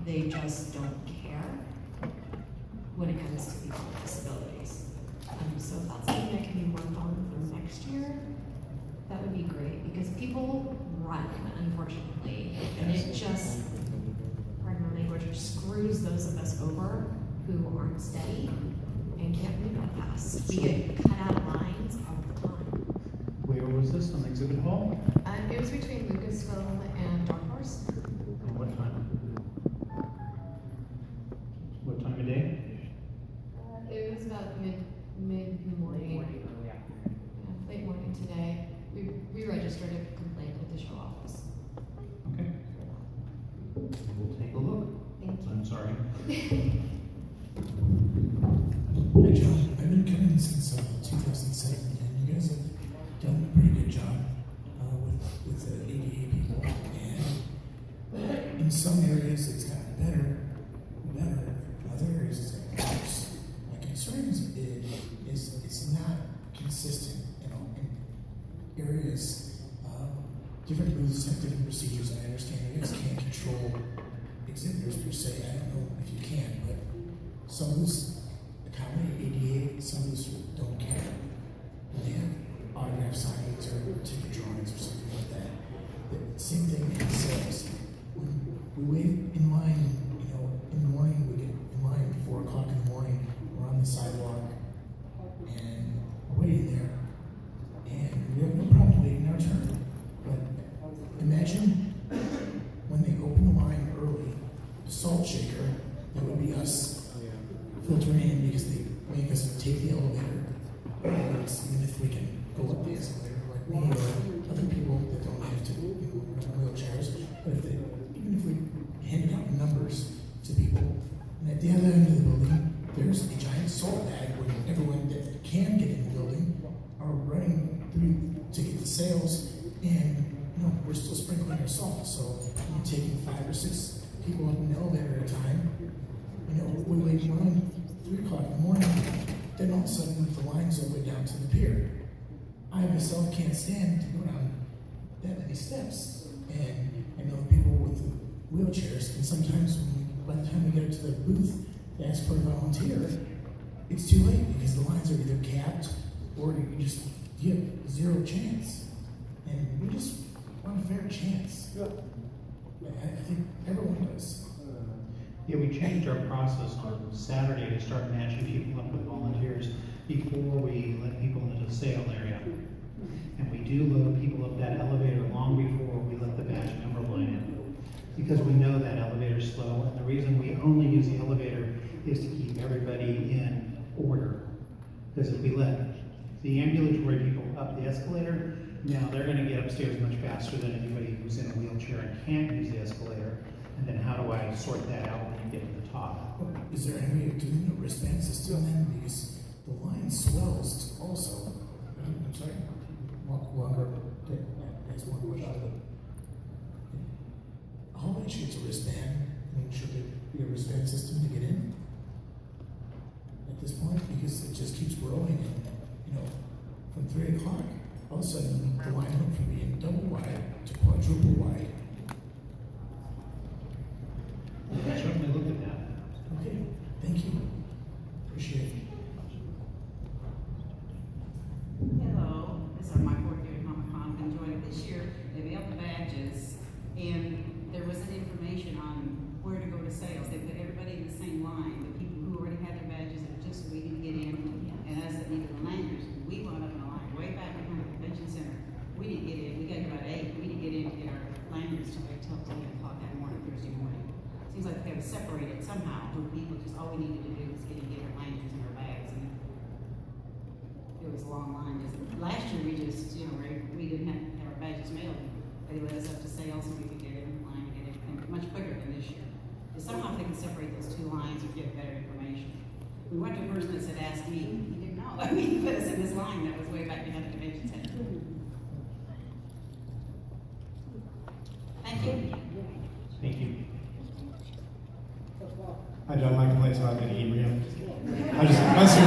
They just don't care when it comes to people with disabilities. So if that's something that can be worked on for next year, that would be great, because people run, unfortunately, and it just, pardon my language, screws those of us over who aren't steady and can't move that fast. We get cut out of lines all the time. Where was this, on Exhibit Hall? It was between Lucasfilm and Dark Horse. And what time? What time of day? It was about mid-morning. Yeah, late morning today. We registered a complaint with the show office. Okay. We'll take a look. Thank you. I'm sorry. Hey John, I've been coming since 2007, and you guys have done a pretty good job with the ADA people. And in some areas it's gotten better. In other areas it's gotten worse. My concern is it's not consistent. You know, in areas, different booths have different procedures. I understand you guys can't control exhibitors per se. I don't know if you can, but some booths accommodate ADA, some of us don't care. They have autograph signings or ticket drawings or something like that. The same thing in sales. When we wait in line, you know, in the morning, we get in line at 4 o'clock in the morning, we're on the sidewalk, and we're waiting there, and we have no problem waiting our turn. But imagine when they open the line early, the salt shaker, that would be us filtering in because they make us take the elevator. Even if we can go up the escalator, like me or other people that don't have to, you know, run wheelchairs. But even if we handed out numbers to people, and at the other end of the building, there's a giant salt bag where everyone that can get in the building are running through to get the sales, and you know, we're still sprinkling our salt. So we're taking 5 or 6 people up in the elevator at a time. You know, we wait in line 3 o'clock in the morning, then all of a sudden the lines all the way down to the pier. I myself can't stand to go down that many steps. And I know people with the wheelchairs, and sometimes by the time we get to the booth to ask for a volunteer, it's too late because the lines are either capped or you have 0 chance. And we just want a fair chance. I think everyone does. Yeah, we changed our process on Saturday to start matching people up with volunteers before we let people into the sale area. And we do load people up that elevator long before we let the badge number line in, because we know that elevator's slow, and the reason we only use the elevator is to keep everybody in order. Because if we let the ambulatory people up the escalator, now they're going to get upstairs much faster than anybody who's in a wheelchair and can't use the escalator. And then how do I sort that out when you get to the top? Is there any way of doing a wristband system then? Because the line swells also. I'm sorry, walk longer. That's one question. How much is a wristband? I mean, should there be a wristband system to get in at this point? Because it just keeps growing, and you know, from 3 o'clock, all of a sudden the line went from being double wide to quadruple wide. We'll certainly look at that. Okay, thank you. Appreciate it. Hello, this is my 4th year at Comic Con. I've enjoyed it this year. They mailed the badges, and there wasn't information on where to go to sales. They put everybody in the same line. The people who already had their badges and just waiting to get in, and us that needed the lanyards, we wound up in a line way back behind the convention center. We didn't get in. We got here about 8. We didn't get in to get our lanyards till 10 o'clock that morning, Thursday morning. Seems like they were separated somehow. Where people just all we needed to do was get our lanyards in our bags, and it was a long line. Last year we just, you know, we didn't have our badges mailed. They let us up to sales and we could get in line and get it much quicker than this year. But somehow if they can separate those 2 lines or get better information. We went to a person that said, "Ask me." He didn't know. I mean, he put us in this line that was way back behind the convention center. Thank you. Thank you. Hi, John. My complaint's about getting Ibrahim. I just mess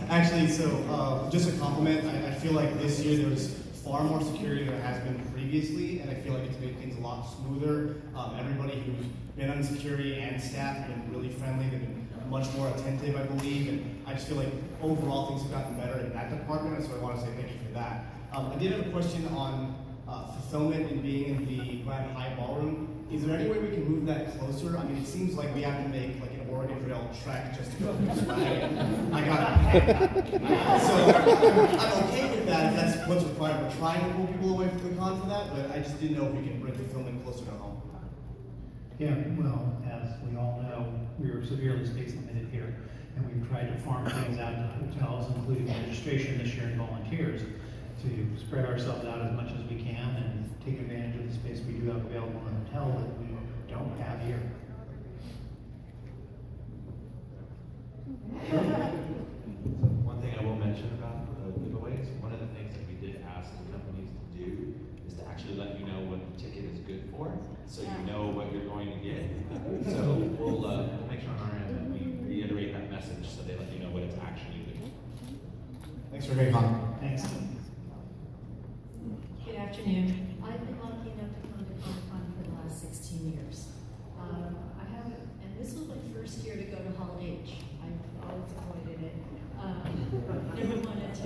Actually, so just a compliment. I feel like this year there was far more security than there has been previously, and I feel like it's made things a lot smoother. Everybody who's been on security and staff have been really friendly. They've been much more attentive, I believe, and I just feel like overall things have gotten better in that department, and so I want to say thank you for that. I did have a question on fulfillment and being in the Grand High Ballroom. Is there any way we can move that closer? I mean, it seems like we have to make like an Oregon Trail trek just to go through the swag. I got it. So I'm okay with that if that's what's required. We're trying to pull people away from the con for that, but I just didn't know if we can bring fulfillment closer to home. Yeah, well, as we all know, we are severely space limited here, and we've tried to farm things out to hotels, including registration this year and volunteers, to spread ourselves out as much as we can and take advantage of the space we do have available in the hotel that we don't have here. One thing I will mention about the giveaways, one of the things that we did ask the companies to do is to actually let you know what the ticket is good for, so you know what you're going to get. So we'll make sure on our end that we reiterate that message so they let you know what it's actually good for. Thanks for a great con. Thanks. Good afternoon. I've been lucky enough to come to Comic Con for the last 16 years. I haven't, and this was my first year to go to Hall H. I've always avoided it. Never wanted to.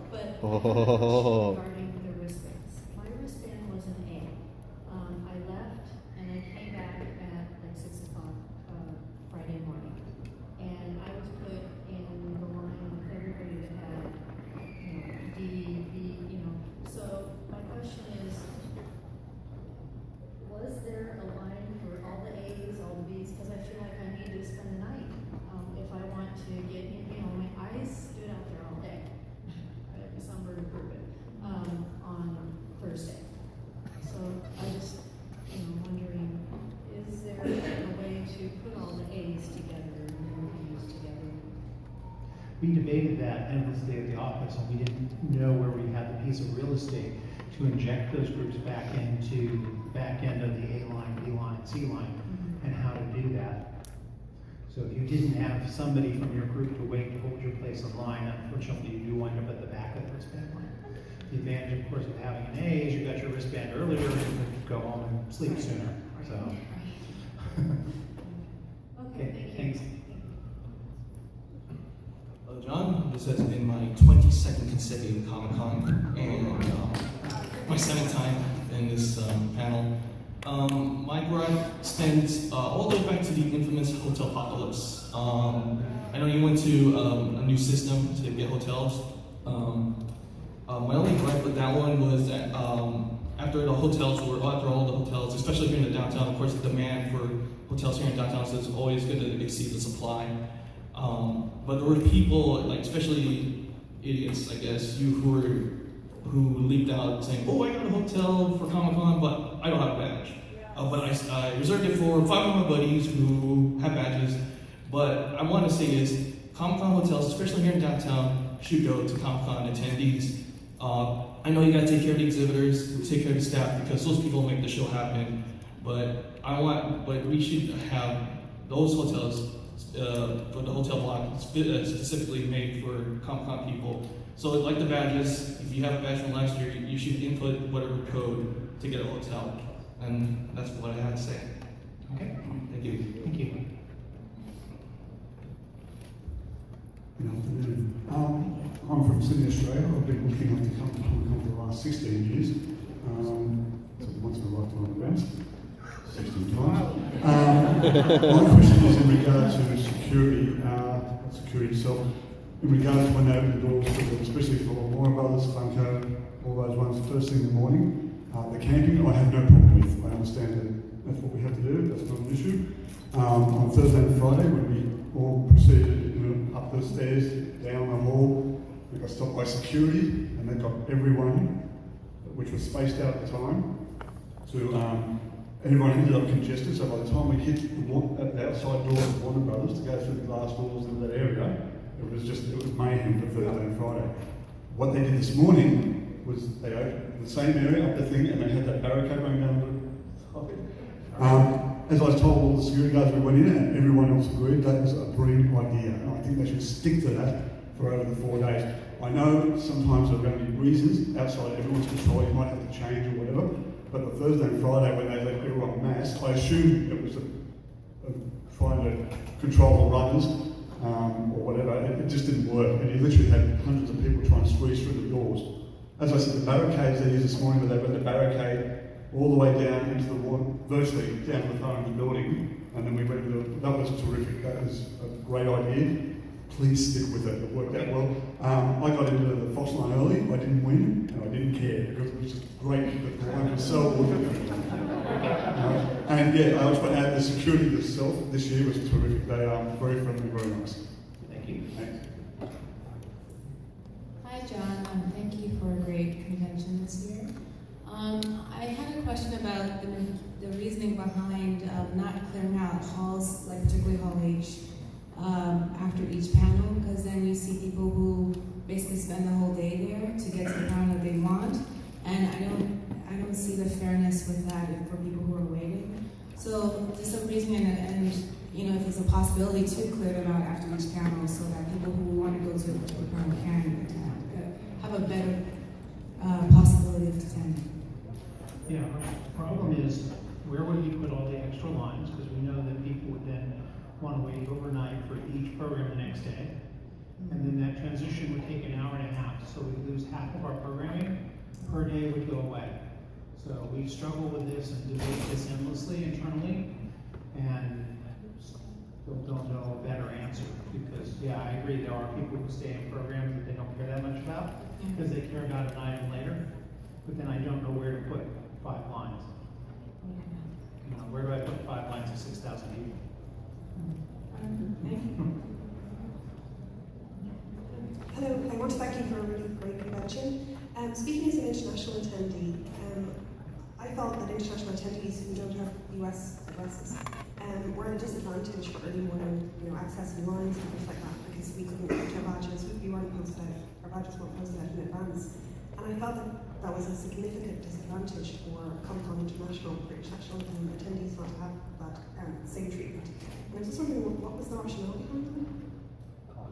But regarding the wristbands, my wristband was an A. I left and I came back at like 6 o'clock Friday morning, and I was put in the line with everybody that had, D, B, So my question is, was there a line for all the A's, all the B's? Because I feel like I need to spend the night if I want to get, my eyes stood out there all day. I have a sunburn to prove it on Thursday. So I just, wondering, is there a way to put all the A's together and the B's together? We debated that endlessly at the office, and we didn't know where we had the piece of real estate to inject those groups back into the back end of the A line, B line, C line, and how to do that. So if you didn't have somebody from your group to wait to hold your place in line, unfortunately you do wind up at the back of the wristband line. The advantage, of course, of having an A is you got your wristband earlier and you can go home and sleep sooner. So. Okay, thank you. Thanks. Hello, John. This has been my 22nd consecutive Comic Con and my 7th time in this panel. My gripe extends all the way back to the infamous Hotel Apocalypse. I know you went to a new system to get hotels. My only gripe with that one was that after all the hotels, especially here in the downtown, of course, the demand for hotels here in downtown is always going to exceed the supply. But there were people, like especially idiots, I guess, who leaped out saying, "Oh, I got a hotel for Comic Con, but I don't have a badge." But I reserved it for 5 of my buddies who have badges. But I want to say is, Comic Con hotels, especially here in downtown, should go to Comic Con attendees. I know you got to take care of the exhibitors, take care of the staff, because those people make the show happen. But we should have those hotels for the hotel block specifically made for Comic Con people. So like the badges, if you have a badge from last year, you should input whatever code to get a hotel. And that's what I had to say. Okay. Thank you. Thank you. Good afternoon. I'm from Sydney, Australia. I've been looking after Comic Con for the last 16 years. So once in my lifetime at best. 16 times. My question is in regard to security, security itself. In regards to when they open the doors, especially for Warner Brothers, Funko, all those ones, first thing in the morning. The camping, I have no problem with. I understand that that's what we have to do. That's not an issue. On Thursday and Friday, when we all proceeded up the stairs, down the hall, we got stopped by security, and they got everyone, which was spaced out at the time, to everyone ended up congested. So by the time we hit the outside door of Warner Brothers to go through the glass doors into that area, it was mayhem for Thursday and Friday. What they did this morning was they opened the same area up the thing, and they had that barricade going down the top. As I was told all the security guards we went in, and everyone else agreed, that was a brilliant idea. And I think they should stick to that for over the 4 days. I know sometimes there are going to be reasons outside everyone's control, you might have to change or whatever, but the Thursday and Friday when they let everyone mass, I assumed it was trying to control the runners or whatever. It just didn't work, and you literally had hundreds of people trying to squeeze through the doors. As I said, the barricades they used this morning, where they went the barricade all the way down into the water, virtually down to the front of the building, and then we went to that was terrific. That was a great idea. Please stick with it. It worked out well. I got into the Fox line early. I didn't win, and I didn't care because it was just great that the line was so good. And yeah, I just want to add the security itself this year was terrific. They are very friendly, very nice. Thank you. Thanks. Hi, John. Thank you for a great convention this year. I had a question about the reasoning behind not clearing out halls, like particularly Hall H, after each panel, because then you see people who basically spend the whole day there to get to the panel that they want, and I don't see the fairness with that for people who are waiting. So just some reasoning, and you know, if there's a possibility to clear them out after each panel, so that people who want to go to a particular panel can attend, have a better possibility of attending. Yeah, the problem is, where would you put all the extra lines? Because we know that people would then want to wait overnight for each program the next day. And then that transition would take an hour and a half, so we'd lose half of our programming per day would go away. So we struggle with this and debate this endlessly internally, and still don't know a better answer. Because yeah, I agree, there are people who stay in programs that they don't care that much about, because they care about an item later. But then I don't know where to put 5 lines. You know, where do I put 5 lines of 6,000 people? Hello, I want to thank you for a really great convention. Speaking as an international attendee, I felt that international attendees who don't have US addresses were at a disadvantage for early morning, accessing lines and things like that, because we couldn't get our badges, we weren't posted out, our badges weren't posted out in advance. And I felt that that was a significant disadvantage for Comic Con International, for international attendees not to have that same treatment. And I was just wondering, what was the rationale behind that?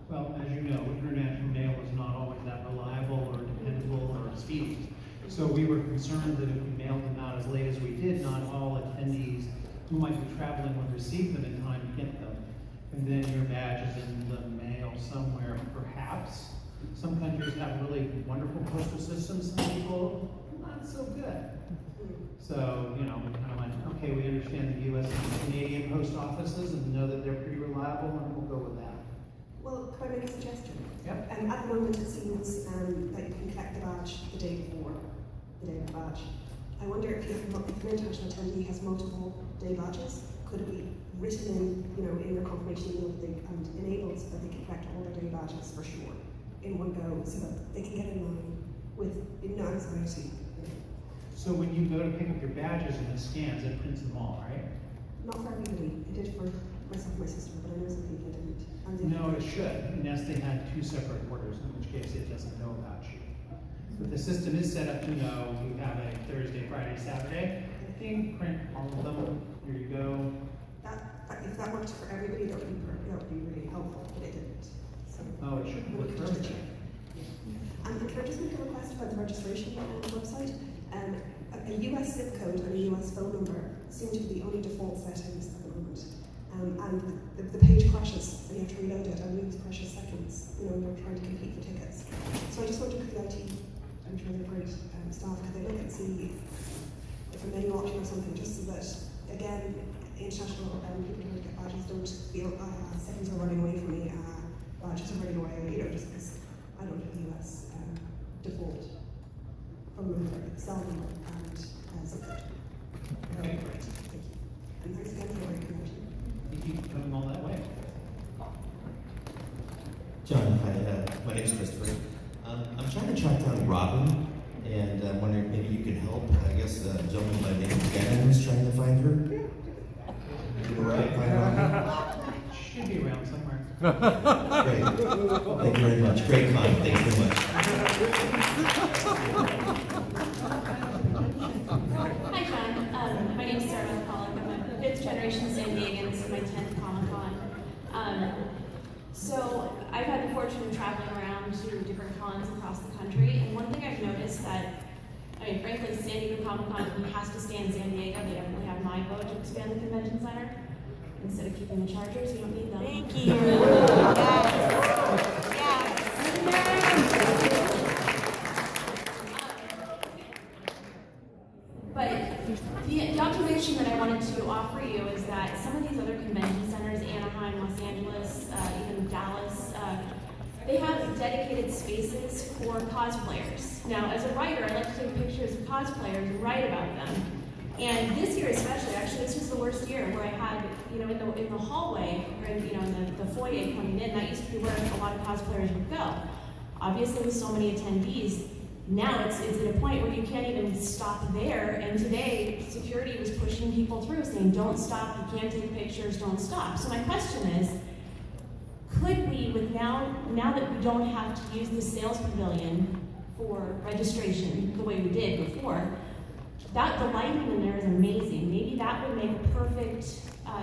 Well, as you know, international mail is not always that reliable or dependable or speedy. So we were concerned that if we mailed them out as late as we did, not all attendees who might be traveling would receive them in time to get them. And then your badge is in the mail somewhere, perhaps. Some countries have really wonderful postal systems, some people not so good. So, we kind of went, okay, we understand the US and Canadian post offices and know that they're pretty reliable, and we'll go with that. Well, could I make a suggestion? Yep. At the moment, it seems that you can collect the badge the day before the day of the badge. I wonder if an international attendee has multiple day badges, could it be written in their confirmation email and enabled so that they can collect all their day badges for sure in one go, so that they can get in line with no anxiety. So when you go to pick up your badges and it scans, it prints them all, right? Not for everybody. It did for myself and my sister, but I know some people didn't. No, it should, unless they had 2 separate orders, in which case it doesn't know about you. But the system is set up to know you have a Thursday, Friday, Saturday. Ding, print all of them. Here you go. If that worked for everybody, that would be really helpful, but it didn't. So, Oh, it should work for everybody. and can I just make a request about the registration on the website? A US zip code and a US phone number seem to be the only default settings at the moment. And the page crashes and you have to reload it and lose precious seconds, when you're trying to compete for tickets. So I just wondered, could the IT, I'm sure they're great staff, could they look and see if a menu option or something, just so that, again, international people who get badges don't feel, seconds are running away from me, badges are running away, just because I don't have the US default phone number, cell number, and zip code. Okay. Great, thank you. And thanks again for your connection. You keep coming all that way. John, hi, my name is Christopher. I'm trying to track down Robin, and I'm wondering if maybe you could help. I guess a gentleman by the name of Gannon is trying to find her. You all right, find Robin? Should be around somewhere. Great. Thank you very much. Great con. Thank you very much. Hi, John. My name is Sarah Pollock. I'm a 5th generation San Diegan. This is my 10th Comic Con. So I've had the fortune of traveling around to different cons across the country, and one thing I've noticed that, I mean, frankly, San Diego Comic Con has to stay in San Diego. They definitely have my vote to expand the convention center. Instead of keeping the Chargers, you don't need them. Thank you. Yes. But the observation that I wanted to offer you is that some of these other convention centers, Anaheim, Los Angeles, even Dallas, they have dedicated spaces for cosplayers. Now, as a writer, I like to take pictures of cosplayers and write about them. And this year especially, actually this was the worst year where I had, in the hallway, or in the foyer coming in, that used to be where a lot of cosplayers would go. Obviously with so many attendees, now it's at a point where you can't even stop there, and today security was pushing people through saying, don't stop, you can't take pictures, don't stop. So my question is, could we, with now that we don't have to use the sales pavilion for registration the way we did before, that the lighting in there is amazing. Maybe that would make a perfect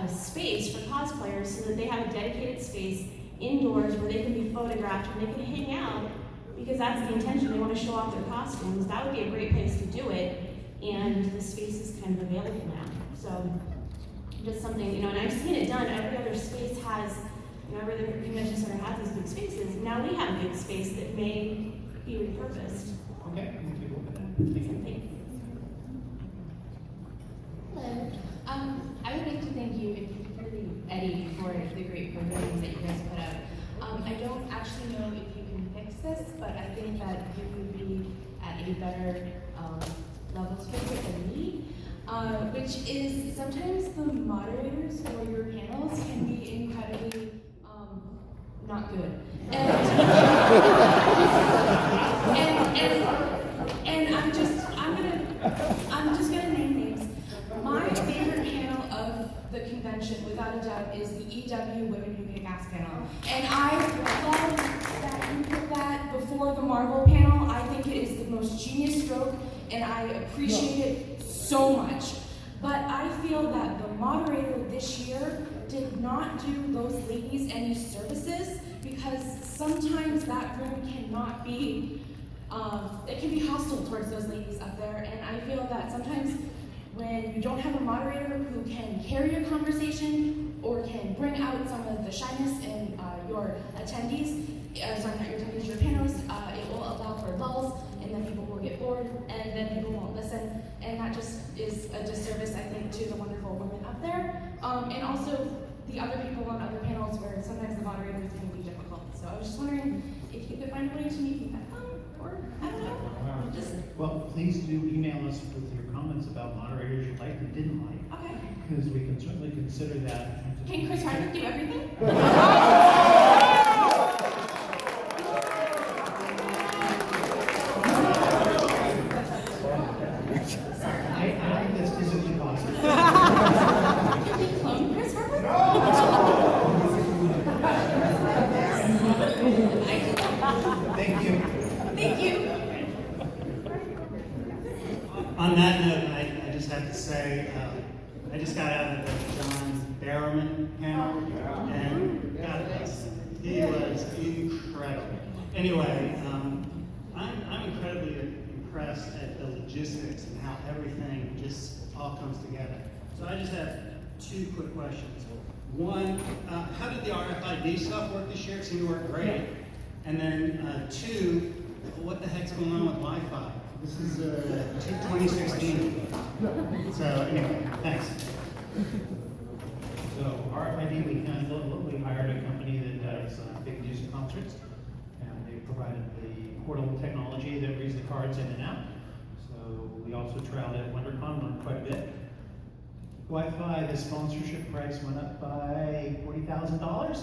space for cosplayers so that they have a dedicated space indoors where they can be photographed and they can hang out, because that's the intention. They want to show off their costumes. That would be a great place to do it, and the space is kind of available now. So just something, and I've seen it done. Every other space has, every other convention center has these big spaces. Now we have a big space that may be repurposed. Okay, we can take a look at that. Thank you. Thanks. Hello. I would like to thank you, particularly Eddie, for the great programs that you guys put out. I don't actually know if you can fix this, but I think that you would be at a better level to fix it than me, which is sometimes the moderators for your panels can be incredibly not good. And I'm just gonna name names. My favorite panel of the convention, without a doubt, is the EW Women Who Kick Ass panel. And I love that you put that before the Marvel panel. I think it is the most genius stroke, and I appreciate it so much. But I feel that the moderator this year did not do those ladies any services, because sometimes that room cannot be, it can be hostile towards those ladies up there, and I feel that sometimes when you don't have a moderator who can carry a conversation or can bring out some of the shyness in your attendees, sorry, not your attendees, your panelists, it will allow for lulls, and then people will get bored, and then people won't listen, and that just is a disservice, I think, to the wonderful women up there, and also the other people on other panels where sometimes the moderators can be difficult. So I was just wondering if you could find a way to make that fun, or I don't know. Just Well, please do email us with your comments about moderators you liked and didn't like, okay. because we can certainly consider that. Can Chris Hardwick do everything? I think that's physically possible. Can we clone Chris Hardwick? Thank you. Thank you. On that note, I just have to say, I just got out of the John Barrowman panel, and God bless him. He was incredible. Anyway, I'm incredibly impressed at the logistics and how everything just all comes together. So I just have two quick questions. One, how did the RFID stuff work this year? It seemed to work great. And then two, what the heck's going on with Wi-Fi? This is 2016. So anyway, thanks. So RFID, we hired a company that does big music concerts, and they provided the portable technology that reads the cards in and out. So we also trialed at WonderCon, learned quite a bit. Wi-Fi, the sponsorship price went up by $40,000,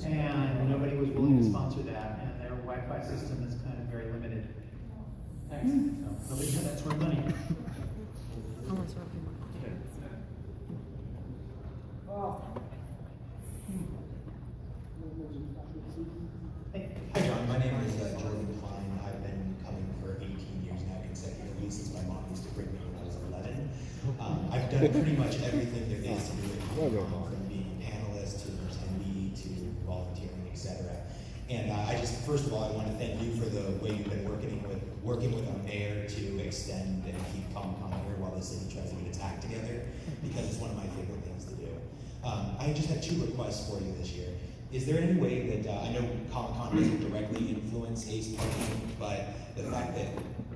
and nobody was willing to sponsor that, and their Wi-Fi system is kind of very limited. Thanks. So nobody had that's worth money. Hi John, my name is Jordan Klein. I've been coming for 18 years now consecutively since my mom used to bring me when I was 11. I've done pretty much everything there is to do at Comic Con, from being panelist to attendee And I just, first of all, I want to thank you for the way you've been working with our mayor to extend and keep Comic-Con here while the city tries to get its act together, because it's one of my favorite things to do. I just have 2 requests for you this year. Is there any way that, I know Comic-Con doesn't directly influence ACE parking, but the fact that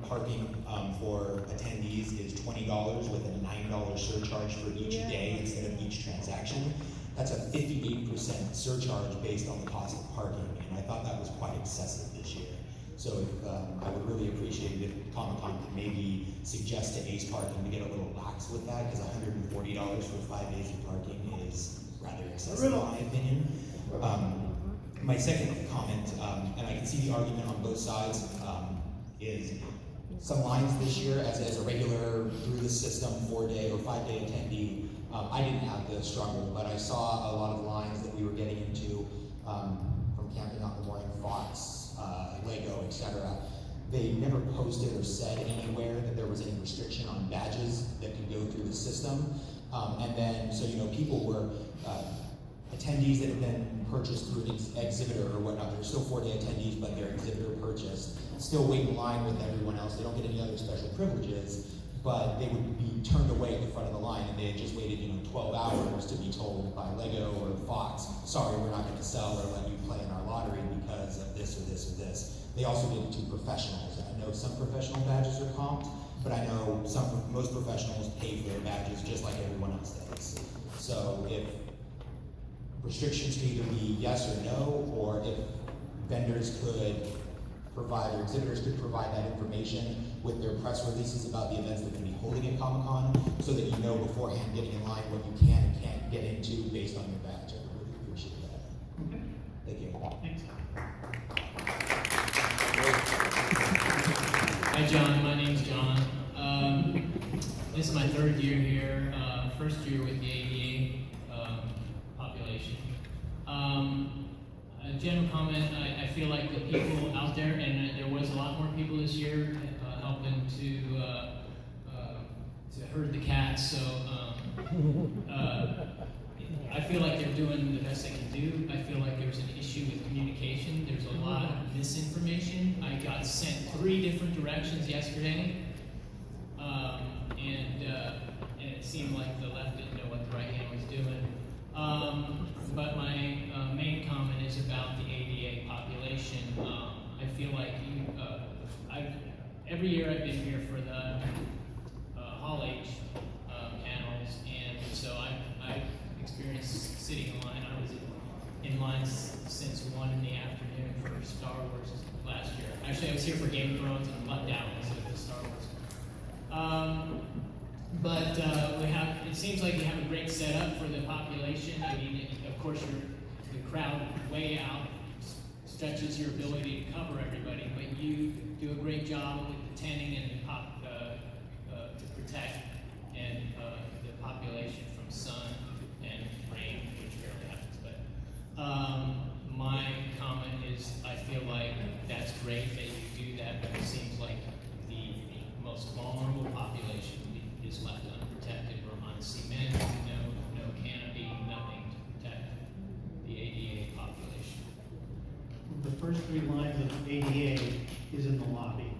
parking for attendees is $20 with a $9 surcharge for each day instead of each transaction, that's a 58% surcharge based on the cost of parking, and I thought that was quite excessive this year. So if, I would really appreciate it if Comic-Con could maybe suggest to ACE Parking to get a little lax with that, because $140 for 5 days of parking is rather excessive in my opinion. My second comment, and I can see the argument on both sides, is some lines this year as a regular through the system 4-day or 5-day attendee. I didn't have the struggle, but I saw a lot of lines that we were getting into from Camping Out in the Morning, Fox, Lego, etc. They never posted or said anywhere that there was any restriction on badges that could go through the system. And then, so people were attendees that have been purchased through an exhibitor or whatnot. They're still 4-day attendees, but they're exhibitor purchased. Still wait in line with everyone else. They don't get any other special privileges, but they would be turned away at the front of the line, and they had just waited 12 hours to be told by Lego or Fox, sorry, we're not going to sell or let you play in our lottery because of this or this or this. They also did it to professionals. I know some professional badges are comped, but I know most professionals pay for their badges just like everyone else does. So if restrictions could either be yes or no, or if vendors could provide, or exhibitors could provide that information with their press releases about the events they're going to be holding at Comic-Con, so that you know beforehand getting in line what you can and can't get into based on your badge. I really appreciate that. Okay. Thank you. Thanks. Hi John, my name's John. This is my 3rd year here, first year with the ADA population. A general comment, I feel like the people out there, and there was a lot more people this year helping to herd the cats, so I feel like they're doing the best they can do. I feel like there's an issue with communication. There's a lot of misinformation. I got sent 3 different directions yesterday, and it seemed like the left didn't know what the right hand was doing. But my main comment is about the ADA population. I feel like every year I've been here for the Hall H panels, and so I've experienced sitting in line. I was in line since 1 in the afternoon for Star Wars last year. Actually, I was here for Game of Thrones and lucked out instead of Star Wars. But it seems like you have a great setup for the population. I mean, of course, the crowd way out stretches your ability to cover everybody, but you do a great job with the tenting and the to protect and the population from sun and rain, which rarely happens. But my comment is, I feel like that's great that you do that, but it seems like the most vulnerable population is left unprotected. We're on cement, no canopy, nothing to protect the ADA population. The first 3 lines of ADA is in the lobby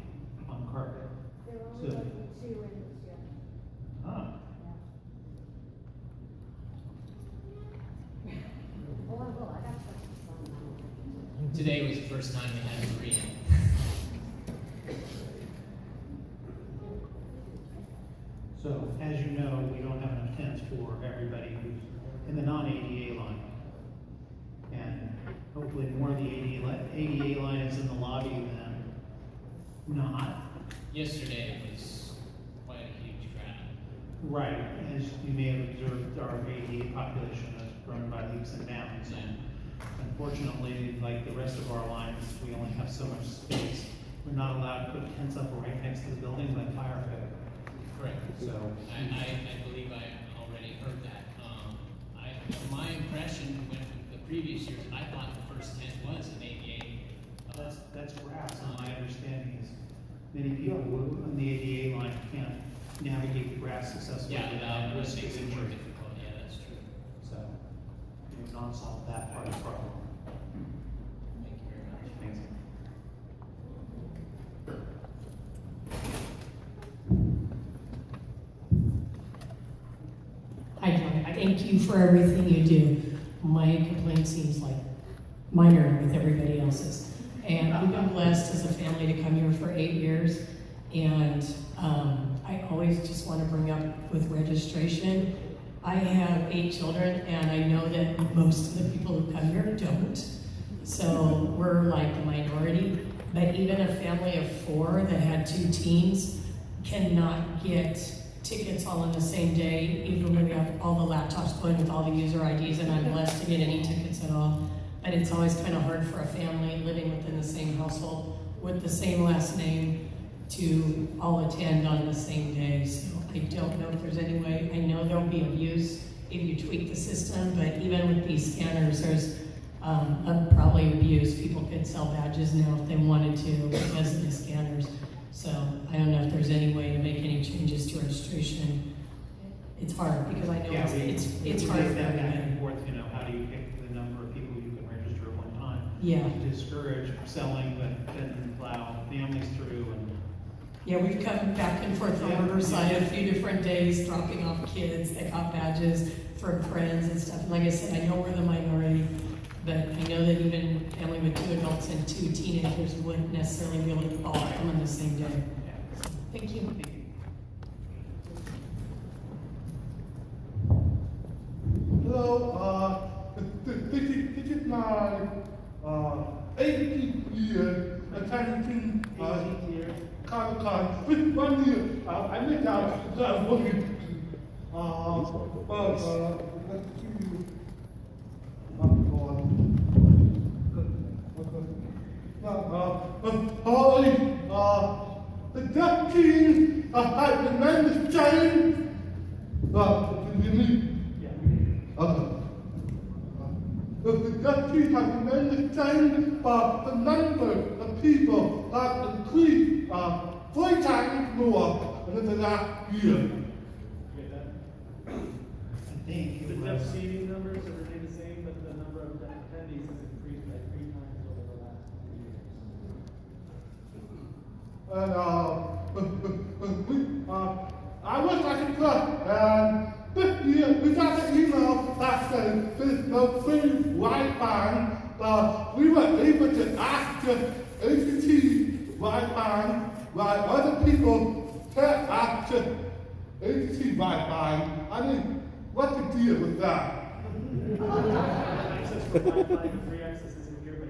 on carpet. There were So- only 2 in this year. Ah, Oh, I will, I got questions. Today was the first time we had 3 in. so as you know, we don't have enough tents for everybody who's in the non-ADA line. And hopefully more of the ADA line is in the lobby than not. Yesterday it was quite a huge crowd. Right, as you may have observed, our ADA population has grown by leaps and bounds. And unfortunately, like the rest of our lines, we only have so much space. We're not allowed to put tents up right next to the building like fire code. Correct. So I believe I already heard that. My impression when the previous years, I thought the first tent was an ADA. that's grass, and my understanding is many people who on the ADA line can't navigate the grass successfully. Yeah, without that risk makes of it more injury. difficult. Yeah, that's true. So we've not solved that part of the problem. Thank you very thank you for everything you do. My complaint seems like minor with everybody else's. And we've been blessed as a family to come here for 8 years. And I always just want to bring up with registration, I have 8 children, and I know that most of the people who come here don't. So we're like the minority. But even a family of 4 that had 2 teens cannot get tickets all on the same day, even when we have all the laptops going with all the user IDs, and I'm blessed to get any tickets at all. But it's always kind of hard for a family living within the same household with the same last name to all attend on the same day. So I don't know if there's any way. I know there'll be abuse if you tweak the system, but even with these scanners, there's probably abuse. People could sell badges now if they wanted to because of the scanners. So I don't know if there's any way to make any changes to registration. It's hard because I know it's hard for that back everybody. and forth, you know, how do you pick the number of people you can register at one time? Yeah. To discourage selling, but then plow families through and. Yeah, we've come back and forth from Riverside a few different days, dropping off kids that got badges for friends and stuff. And like I said, I know we're the minority, but I know that even family with 2 adults and 2 teenagers wouldn't necessarily be able to all come on the same day. So, thank you. Hello, this is my 18th year attending Comic Con. With 1 year, I missed out because I was working. Let's see. The Dutch team has been named the same. Can you hear me? Okay. The Dutch team has been named the same, but the number of people has increased 3 times more in the last year. I think The Dutch seating numbers have remained the same, but the number of attendees has increased by 3 times over the last 2 years. And I wish I could put, and this year we got an email that said there's no free Wi-Fi, but we were able to access AT&T Wi-Fi while other people can't access AT&T Wi-Fi. I mean, what's the deal with that? Access for Wi-Fi and free access isn't here, but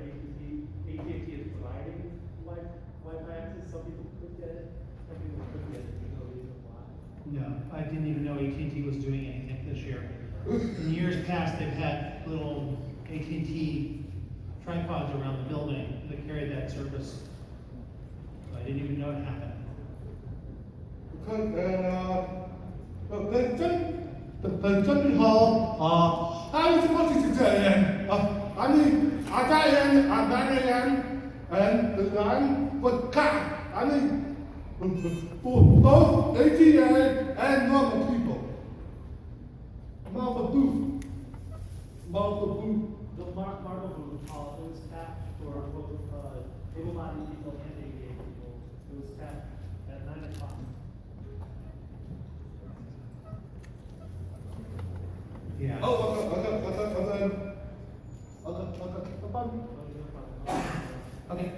AT&T is providing Wi-Fi access. Some people could get it, some people couldn't get it. There's no reason why. No, I didn't even know AT&T was doing anything this year. In years past, they've had little AT&T tripods around the building that carried that service. I didn't even know it happened. Because the Central Hall, I was watching today, and I got in at 9 a.m. and the line was packed. I mean, for both ATA and normal people. Marble booth. The marble booth, it was capped for both able-bodied people and ADA people. It was capped at 9 o'clock. Yeah. Okay.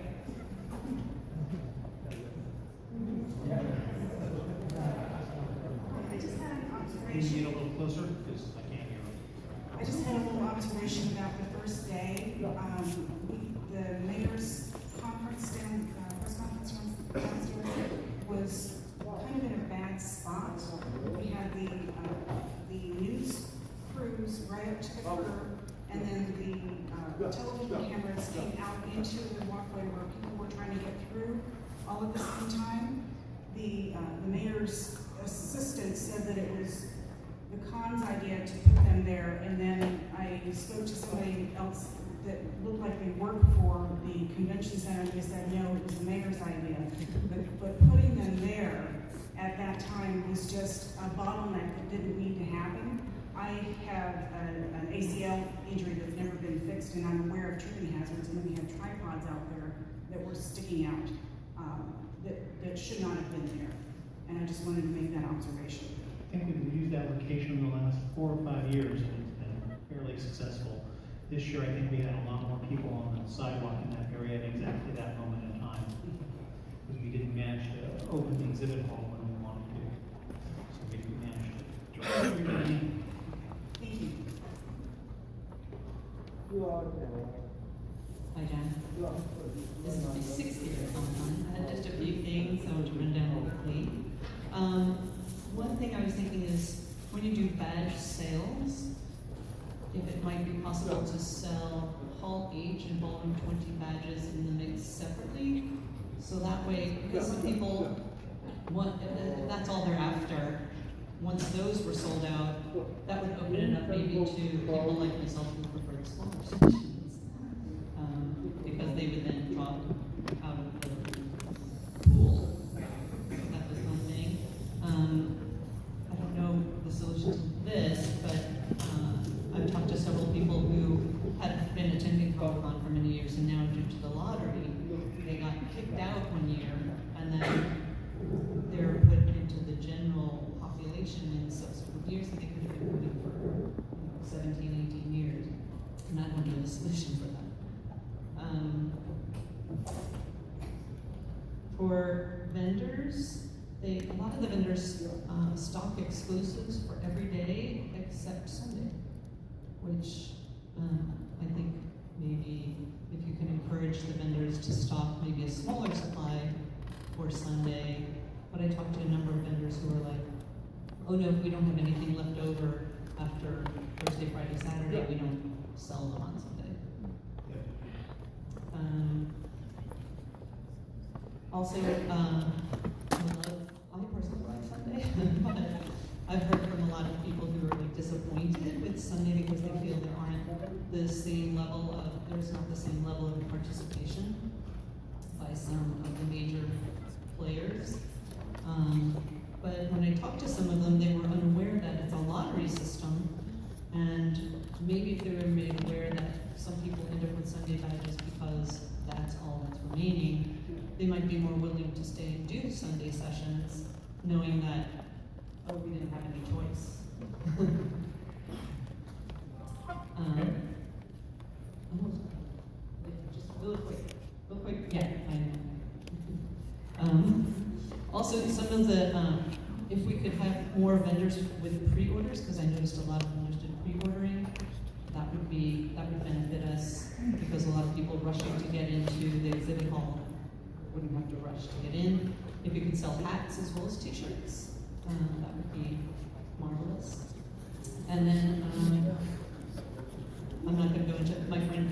I just had an Can you get a observation. little closer? Because I can't hear you. I just had a little observation about the first day. The mayor's conference press conference downstairs was kind of in a bad spot. We had the news crews right up to the curb, and then the television cameras came out into the walkway where people were trying to get through all at the same time. The mayor's assistant said that it was the Khan's idea to put them there, and then I spoke to somebody else that looked like they worked for the convention center, and they said, no, it was the mayor's idea. But putting them there at that time was just a bottleneck that didn't need to happen. I have an ACL injury that's never been fixed, and I'm aware of tripping hazards, and we have tripods out there that were sticking out that should not have been there. And I just wanted to make that observation. think we've used that location in the last 4 or 5 years, and it's been fairly successful. This year, I think we had a lot more people on the sidewalk in that area at exactly that moment in time, because we didn't manage to open the exhibit hall when we wanted to. So we managed to draw everybody in. Thank you. Hi, Jan. This is my 6th year at Comic Con. I had just a few things I want to run down quickly. One thing I was thinking is when you do badge sales, if it might be possible to sell Hall H and Ballroom 20 badges in the mix separately. So that way, because some people want, if that's all they're after, once those were sold out, that would open it up maybe to people like myself who prefer the smaller sections. Because they would then drop out of the pool. That was one thing. I don't know the solution to this, but I've talked to several people who had been attending Comic Con for many years, and now due to the lottery, they got kicked out one year, and then they're put into the general population in subsequent years, and they could have been moving for 17, 18 years. And I don't know the solution for that. For vendors, a lot of the vendors stock exclusives for every day except Sunday, which I think maybe if you can encourage the vendors to stock maybe a smaller supply for Sunday. But I talked to a number of vendors who were like, oh no, if we don't have anything left over after Thursday, Friday, Saturday, we don't sell them on Sunday. Also, I personally love Sunday, but I've heard from a lot of people who are like disappointed with Sunday because they feel there aren't the same level of, there's not the same level of participation by some of the major players. But when I talked to some of them, they were unaware that it's a lottery system, and maybe if they were made aware that some people end up with Sunday badges because that's all that's remaining, they might be more willing to stay and do Sunday sessions, knowing that, oh, we didn't have any choice. Just real quick, yeah, I know. Also, some of the, if we could have more vendors with pre-orders, because I noticed a lot of vendors did pre-ordering, that would benefit us, because a lot of people rushing to get into the exhibit hall wouldn't have to rush to get in. If you could sell hats as well as t-shirts, that would be marvelous. And then, I'm not going to go into, my friend